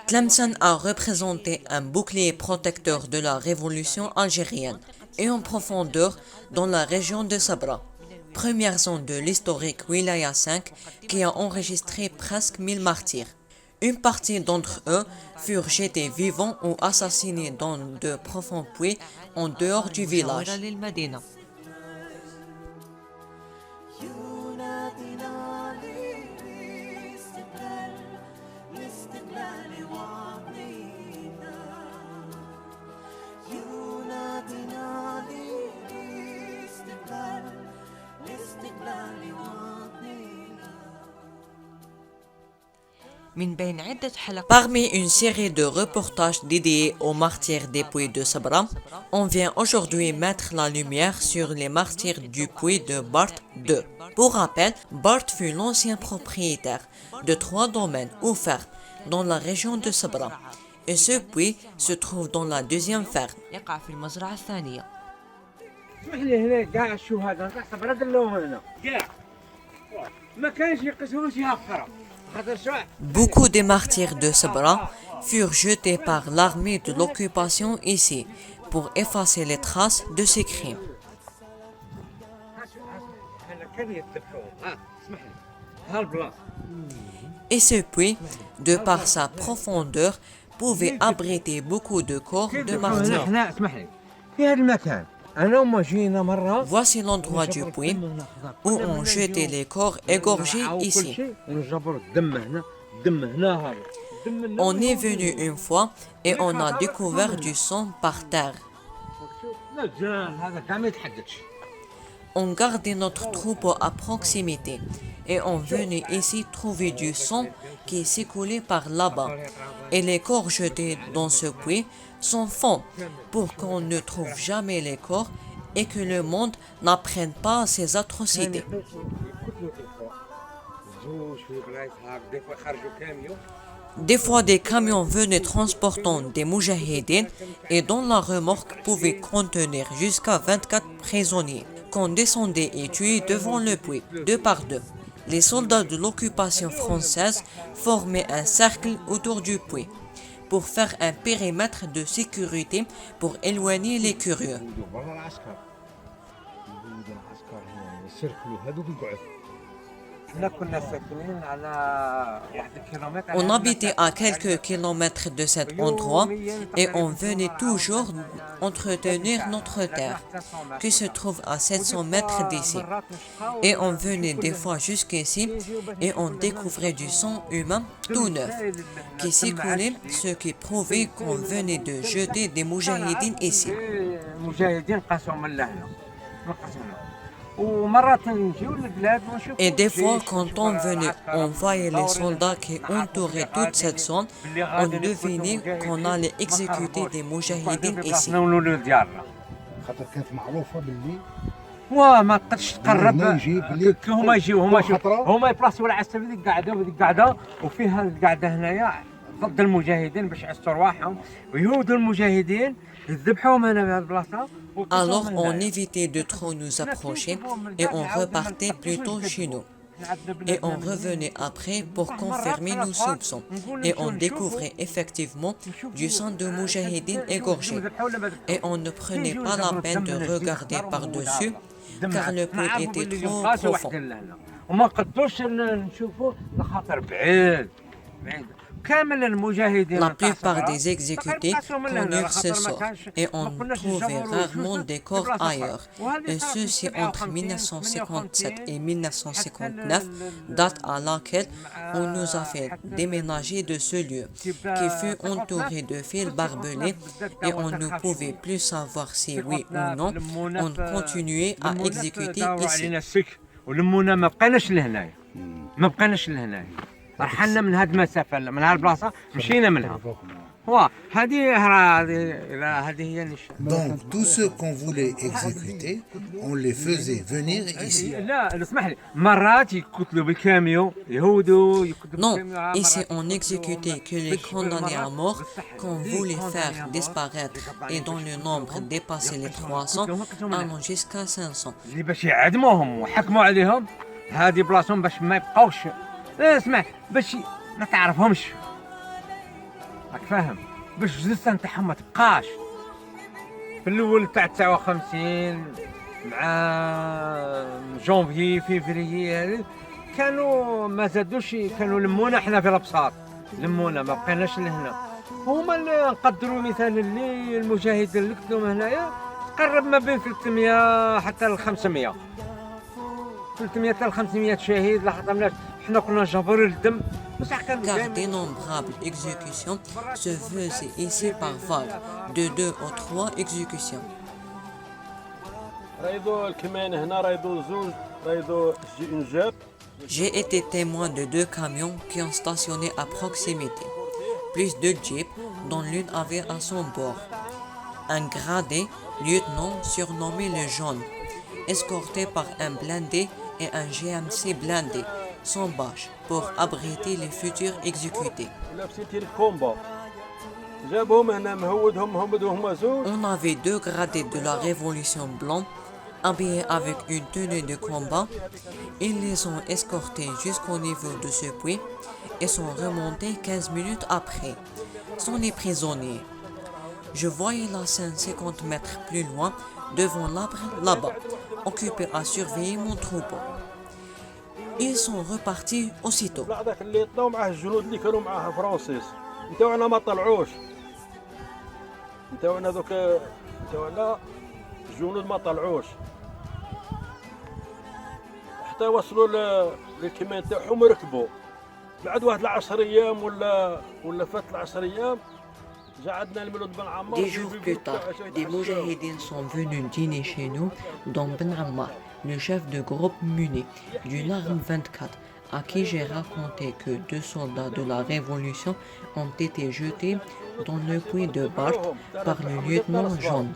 Tlemcen a représenté un bouclier protecteur de la révolution algérienne et en profondeur dans la région de Sabra, première zone de l'historique Wilaya 5 qui a enregistré presque 1000 martyrs. Une partie d'entre eux furent jetés vivants ou assassinés dans de profonds puits en dehors du village. Parmi une série de reportages dédiés aux martyrs des puits de Sabra, on vient aujourd'hui mettre la lumière sur les martyrs du puits de Bart II. Pour rappel, Bart fut l'ancien propriétaire de 3 domaines ou fermes dans la région de Sabra, et ce puits se trouve dans la deuxième ferme. Beaucoup des martyrs de Sabra furent jetés par l'armée de l'occupation ici pour effacer les traces de ces crimes. Et ce puits, de par sa profondeur, pouvait abriter beaucoup de corps de martyrs. Voici l'endroit du puits où on jetait les corps égorgés ici. On est venu une fois et on a découvert du sang par terre. On gardait notre troupeau à proximité et on venait ici trouver du sang qui s'écoulait par là-bas. Et les corps jetés dans ce puits sont fonds pour qu'on ne trouve jamais les corps et que le monde n'apprenne pas ces atrocités. Des fois, des camions venaient transportant des moujahidines et dont la remorque pouvait contenir jusqu'à 24 prisonniers qu'on descendait et tuait devant le puits, 2 par 2. Les soldats de l'occupation française formaient un cercle autour du puits pour faire un périmètre de sécurité pour éloigner les curieux. On habitait à quelques kilomètres de cet endroit et on venait toujours entretenir notre terre, qui se trouve à 700 mètres d'ici. Et on venait des fois jusqu'ici et on découvrait du sang humain tout neuf, qui s'écoulait, ce qui prouvait qu'on venait de jeter des moujahidines ici. Et des fois, quand on venait, on voyait les soldats qui entouraient toute cette zone, on devinait qu'on allait exécuter des moujahidines ici. وما تقدرش تقرب هما يبلاصوا العسكر في القعده وهذيك القعده وفيها القعده هنايا ضد المجاهدين باش يعسوا رواحهم ويهودوا المجاهدين يذبحوهم هنا في هذه البلاصه. Alors on évitait de trop nous approcher et on repartait plutôt chez nous. Et on revenait après pour confirmer nos soupçons. Et on découvrait effectivement du sang de moujahidines égorgés. Et on ne prenait pas la peine de regarder par-dessus car le puits était trop profond. La plupart des exécutés connurent ce sort et on trouvait rarement des corps ailleurs, et ceci entre 1957 et 1959, date à laquelle on nous a fait déménager de ce lieu, qui fut entouré de fils barbelés et on ne pouvait plus savoir si oui ou non on continuait à exécuter ici. رحلنا من هذه المسافه من هذه البلاصه مشينا منها Donc tous ceux qu'on voulait exécuter, on les faisait venir ici. Non, ici on n'exécutait que les condamnés à mort qu'on voulait faire disparaître et dont le nombre dépassait les 300 allant jusqu'à 500. هذه بلاصتهم باش ما يبقاوش اسمع باش ما تعرفهمش، راك فاهم، باش الجثه نتاعهم ما تبقاش. في الاول تاع 59 مع جونفي فيفري هذه كانوا ما زادوش، كانوا لمونا احنا في الابساط، لمونا ما بقيناش لهنا. هما اللي نقدروا مثال اللي المجاهدين اللي كنتم هنايا تقرب ما بين 300 حتى ل 500 حتى ل 500 شهيد. لاحظنا حنا كنا جبر الدم. Car d'innombrables exécutions se faisaient ici par vagues, de 2 ou 3 exécutions. J'ai été témoin de 2 camions qui ont stationné à proximité, plus 2 jeeps dont l'une avait à son bord un gradé lieutenant surnommé le Jaune, escorté par un blindé et un GMC blindé sans bâche pour abriter les futurs exécutés. On avait 2 gradés de la Révolution blanche habillés avec une tenue de combat. Ils les ont escortés jusqu'au niveau de ce puits et sont remontés 15 minutes après. Sont les prisonniers. Je voyais la scène 50 mètres plus loin, devant l'arbre là-bas, occupé à surveiller mon troupeau. Ils sont repartis aussitôt. الجنود ما طلعوش حتى وصلوا للكمين تاعهم وركبوا. بعد واحد 10 ايام ولا فات 10 ايام جا عندنا الملود بن عمار. Des jours plus tard, des moujahidines sont venus dîner chez nous, dont Ben Ammar, le chef de groupe muni du l'arme 24, à qui j'ai raconté que 2 soldats de la Révolution ont été jetés dans le puits de Barth par le lieutenant Jaune.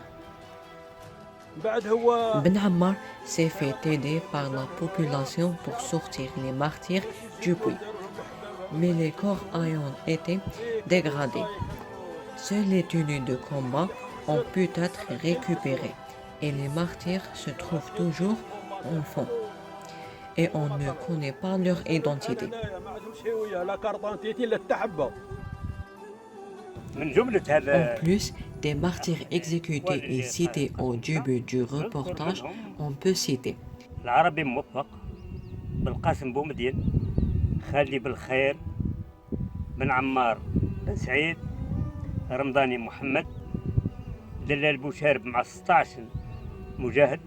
Ben Ammar s'est fait aider par la population pour sortir les martyrs du puits, mais les corps ayant été dégradés, seules les tenues de combat ont pu être récupérées et les martyrs se trouvent toujours en fond et on ne connaît pas leur identité. En plus des martyrs exécutés et cités au début du reportage, on peut citer العربي موفق، بالقاسم بومدين، خالدي بالخير، بن عمار بن سعيد، رمضاني محمد، دلال بوشارب مع 16 مجاهد،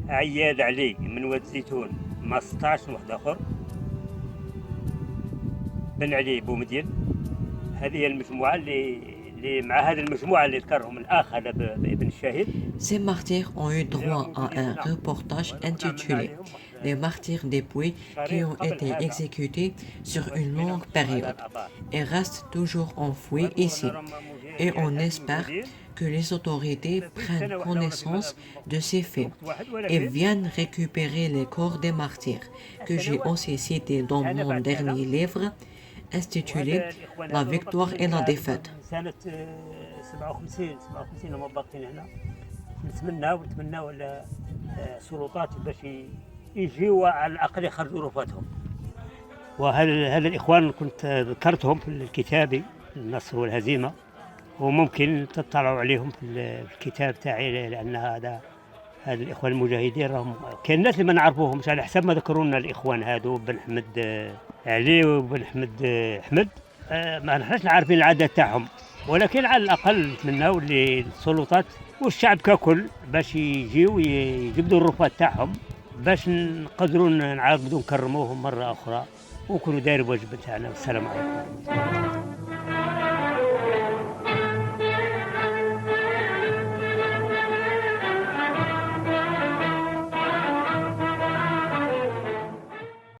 عياد علي من واد زيتون مع 16 واحد اخر، بن علي بومدين. هذه هي المجموعة اللي مع هذه المجموعة اللي ذكرهم الأخ هذا بابن الشهيد. Ces martyrs ont eu droit à un reportage intitulé Les martyrs des puits qui ont été exécutés sur une longue période et restent toujours enfouis ici. Et on espère que les autorités prennent connaissance de ces faits et viennent récupérer les corps des martyrs que j'ai aussi cités dans mon dernier livre intitulé La victoire et la défaite. سنة 57 هم باقيين هنا. نتمناو السلطات باش يجيوا على الأقل يخرجوا رفاتهم. وهذا الإخوان كنت ذكرتهم في الكتاب النصر والهزيمة، وممكن تطلعوا عليهم في الكتاب تاعي، لأن هذا الإخوان المجاهدين راهم كاين الناس اللي ما نعرفوهمش على حسب ما ذكروا لنا الإخوان هادو بن حمد علي وبن حمد أحمد. ما نحناش عارفين العدد تاعهم، ولكن على الأقل نتمناو اللي السلطات والشعب ككل باش يجيو يجبدوا الرفات تاعهم باش نقدروا نعاودوا نكرموهم مرة أخرى ونكونوا داير الواجب تاعنا. والسلام عليكم.